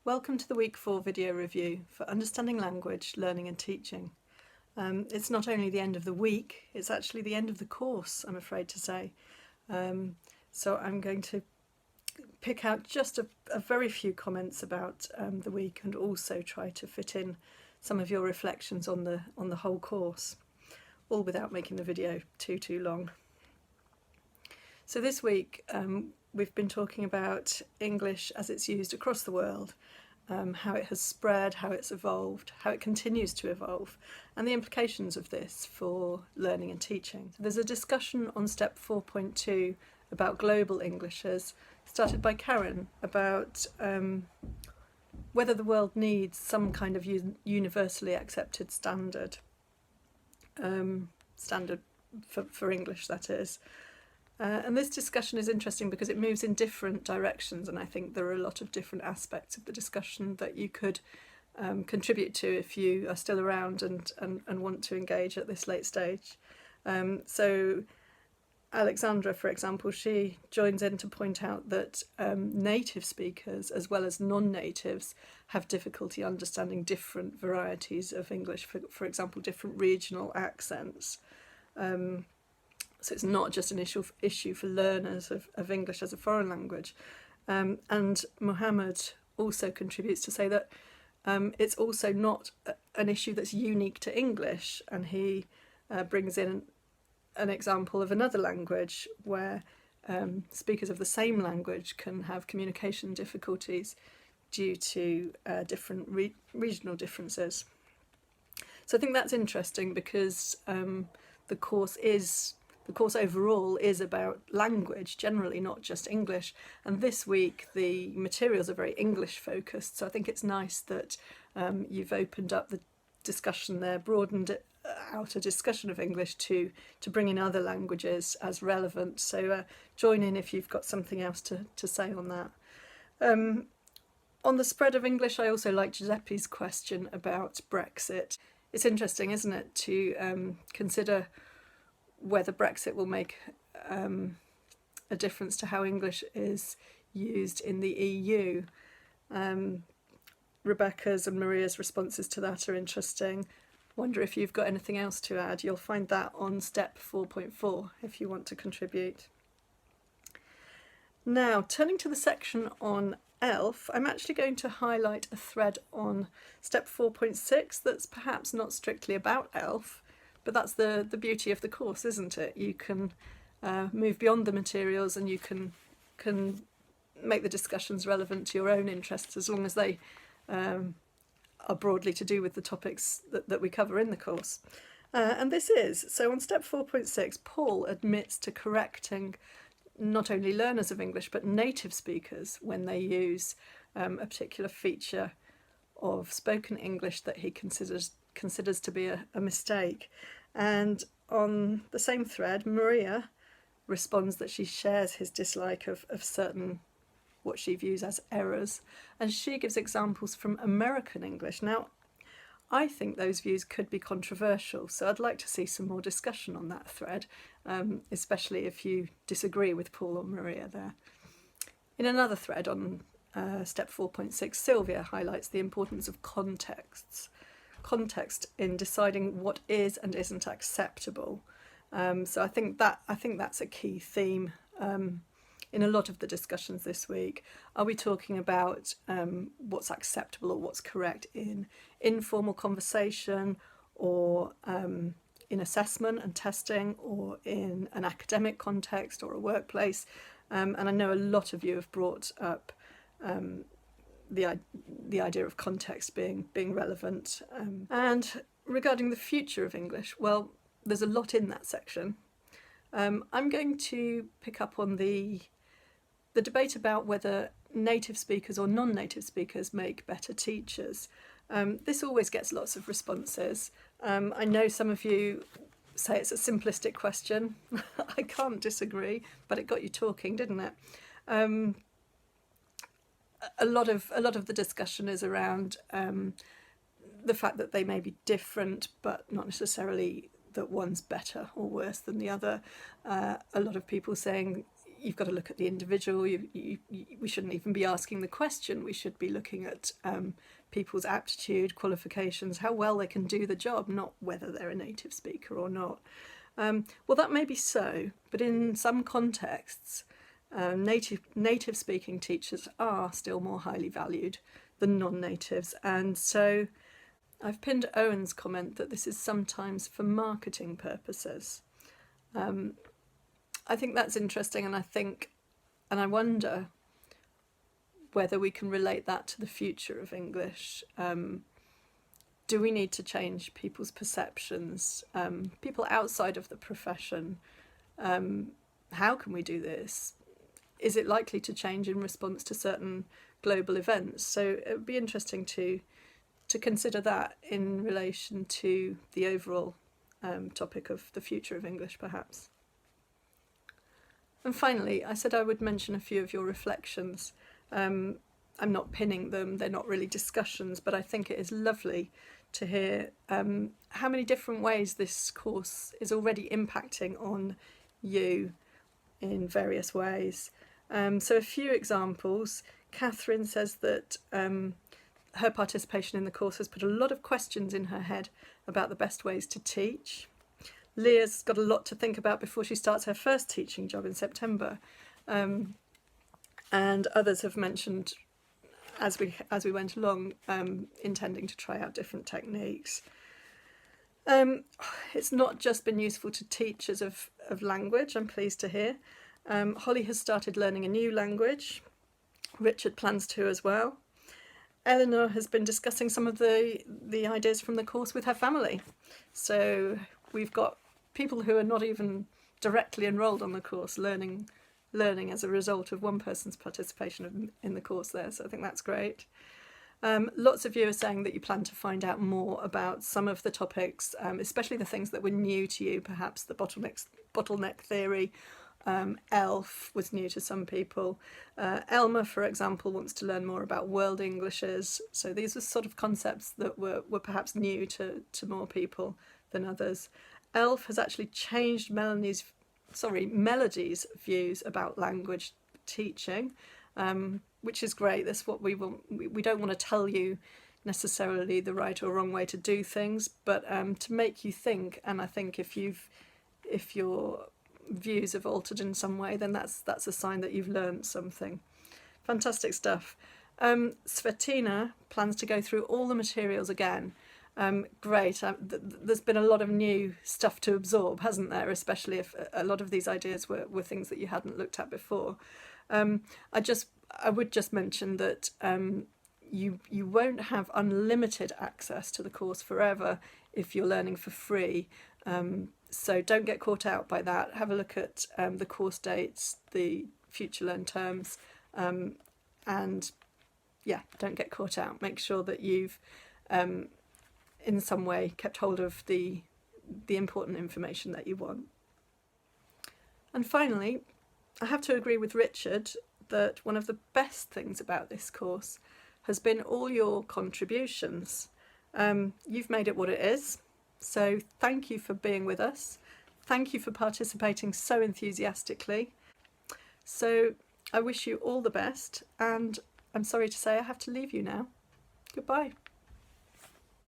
Welcome to the Week 4 video review for Understanding Language, Learning and Teaching. It's not only the end of the week, it's actually the end of the course, I'm afraid to say. So I'm going to pick out just a very few comments about the week and also try to fit in some of your reflections on the whole course, all without making the video too long. So this week we've been talking about English as it's used across the world, how it has spread, how it's evolved, how it continues to evolve, and the implications of this for learning and teaching. So there's a discussion on step 4.2 about global Englishes, started by Karen, about whether the world needs some kind of universally accepted standard for English, that is. And this discussion is interesting because it moves in different directions, and I think there are a lot of different aspects of the discussion that you could contribute to if you are still around and want to engage at this late stage. So Alexandra, for example, she joins in to point out that native speakers as well as non-natives have difficulty understanding different varieties of English, for example, different regional accents. So it's not just an issue for learners of English as a foreign language. And Mohammed also contributes to say that it's also not an issue that's unique to English, and he brings in an example of another language where speakers of the same language can have communication difficulties due to different regional differences. So I think that's interesting because the course overall is about language generally, not just English, and this week the materials are very English focused, so I think it's nice that you've opened up the discussion there, broadened it out a discussion of English to bring in other languages as relevant, so join in if you've got something else to say on that. On the spread of English, I also like Giuseppe's question about Brexit. It's interesting, isn't it, to consider whether Brexit will make a difference to how English is used in the EU. Rebecca's and Maria's responses to that are interesting. Wonder if you've got anything else to add. You'll find that on step 4.4 if you want to contribute. Now, turning to the section on ELF, I'm actually going to highlight a thread on step 4.6 that's perhaps not strictly about ELF, but that's the beauty of the course, isn't it? You can move beyond the materials and you can make the discussions relevant to your own interests as long as they are broadly to do with the topics that we cover in the course. And this is, so on step 4.6, Paul admits to correcting not only learners of English but native speakers when they use a particular feature of spoken English that he considers to be a mistake. And on the same thread, Maria responds that she shares his dislike of certain, what she views as errors, and she gives examples from American English. Now, I think those views could be controversial, so I'd like to see some more discussion on that thread, especially if you disagree with Paul or Maria there. In another thread on step 4.6, Sylvia highlights the importance of context in deciding what is and isn't acceptable. So I think that's a key theme in a lot of the discussions this week. Are we talking about what's acceptable or what's correct in informal conversation, or in assessment and testing, or in an academic context or a workplace? And I know a lot of you have brought up the idea of context being relevant. And regarding the future of English, well, there's a lot in that section. I'm going to pick up on the debate about whether native speakers or non-native speakers make better teachers. This always gets lots of responses. I know some of you say it's a simplistic question. I can't disagree, but it got you talking, didn't it? A lot of the discussion is around the fact that they may be different, but not necessarily that one's better or worse than the other. A lot of people saying you've got to look at the individual. We shouldn't even be asking the question. We should be looking at people's aptitude, qualifications, how well they can do the job, not whether they're a native speaker or not. Well, that may be so, but in some contexts, native speaking teachers are still more highly valued than non-natives, and so I've pinned Owens' comment that this is sometimes for marketing purposes. I think that's interesting, and I wonder whether we can relate that to the future of English. Do we need to change people's perceptions? People outside of the profession, how can we do this? Is it likely to change in response to certain global events? So it would be interesting to consider that in relation to the overall topic of the future of English, perhaps. And finally, I said I would mention a few of your reflections. I'm not pinning them, they're not really discussions, but I think it is lovely to hear how many different ways this course is already impacting on you in various ways. So a few examples. Catherine says that her participation in the course has put a lot of questions in her head about the best ways to teach. Leah's got a lot to think about before she starts her first teaching job in September. And others have mentioned, as we went along, intending to try out different techniques. It's not just been useful to teachers of language, I'm pleased to hear. Holly has started learning a new language. Richard plans to as well. Eleanor has been discussing some of the ideas from the course with her family. So we've got people who are not even directly enrolled on the course learning as a result of one person's participation in the course there. So I think that's great. Lots of you are saying that you plan to find out more about some of the topics, especially the things that were new to you, perhaps the bottleneck theory. ELF was new to some people. Elma, for example, wants to learn more about world Englishes. So these are sort of concepts that were perhaps new to more people than others. ELF has actually changed Melody's views about language teaching, which is great. That's what we want. We don't want to tell you necessarily the right or wrong way to do things, but to make you think. And I think if your views have altered in some way, then that's a sign that you've learned something. Fantastic stuff. Svetlana plans to go through all the materials again. Great. There's been a lot of new stuff to absorb, hasn't there? Especially if a lot of these ideas were things that you hadn't looked at before. I would just mention that you won't have unlimited access to the course forever if you're learning for free. So don't get caught out by that. Have a look at the course dates, the Futurelearn terms, and yeah, don't get caught out. Make sure that you've in some way kept hold of the important information that you want. And finally, I have to agree with Richard that one of the best things about this course has been all your contributions. You've made it what it is, so thank you for being with us. Thank you for participating so enthusiastically. So I wish you all the best, and I'm sorry to say I have to leave you now. Goodbye.